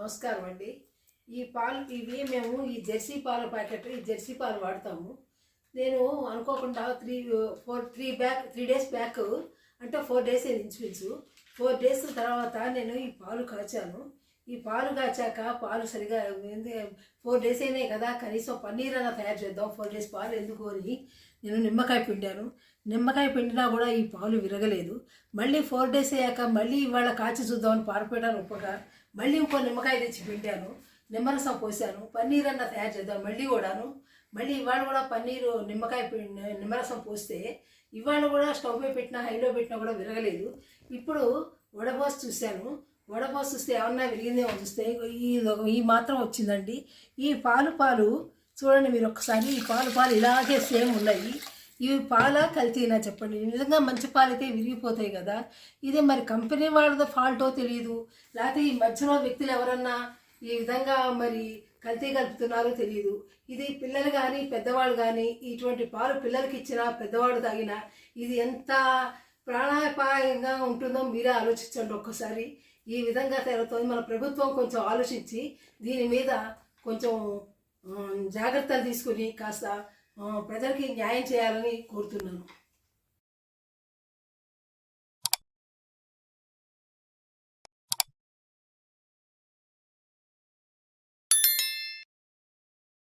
నమస్కారం అండి. ఈ పాలు ఇవి మేము ఈ జెర్సీ పాల ప్యాకెట్ ఈ జెర్సీ పాలు వాడతాము. నేను అనుకోకుండా 3 డేస్ బ్యాక్ అంటే 4 డేస్ ఇంచుమించు 4 డేస్ తర్వాత నేను ఈ పాలు కాచాను. ఈ పాలు కాచాక పాలు సరిగా 4 డేస్ అయినాయి కదా, కనీసం పన్నీర్ అన్న తయారు చేద్దాం, 4 డేస్ పాలు ఎందుకు అని నేను నిమ్మకాయ పిండాను. నిమ్మకాయ పిండినా కూడా ఈ పాలు విరగలేదు. మళ్ళీ 4 డేస్ అయ్యాక మళ్ళీ ఇవాళ కాచి చూద్దామని పారిపోయాను ఒప్పగా. మళ్ళీ ఇంకో నిమ్మకాయ తెచ్చి పిండాను, నిమ్మరసం పోసాను, పన్నీర్ అన్న తయారు చేద్దాం మళ్ళీ ఇవాళ కూడా పన్నీరు నిమ్మరసం పోస్తే ఇవాళ కూడా స్టవ్ మీద పెట్టినా హైలో పెట్టినా కూడా విరగలేదు. ఇప్పుడు వడబోసి చూస్తే ఏమన్నా విరిగిందేమో చూస్తే ఈ మాత్రం వచ్చిందండి. ఈ పాలు చూడండి మీరు ఒక్కసారి. ఈ పాలు ఇలాగే సేమ్ ఉన్నాయి. ఇవి పాల కల్తీనా చెప్పండి? నిజంగా మంచి పాలు అయితే విరిగిపోతాయి కదా. ఇదే మరి కంపెనీ వాళ్ళతో ఫాల్టో తెలియదు, లేకపోతే ఈ మధ్యలో వ్యక్తులు ఎవరన్నా ఈ విధంగా మరి కల్తీ కలుపుతున్నారో తెలియదు. ఇది పిల్లలు కానీ పెద్దవాళ్ళు కానీ ఇటువంటి పాలు పిల్లలకి ఇచ్చినా పెద్దవాళ్ళు తాగినా ఇది ఎంత ప్రాణాపాయంగా ఉంటుందో మీరే ఆలోచించండి ఒక్కసారి. ఈ విధంగా తయారవుతుంది. మన ప్రభుత్వం కొంచెం ఆలోచించి దీని మీద కొంచెం జాగ్రత్తలు తీసుకుని కాస్త ప్రజలకి న్యాయం చేయాలని కోరుతున్నాను.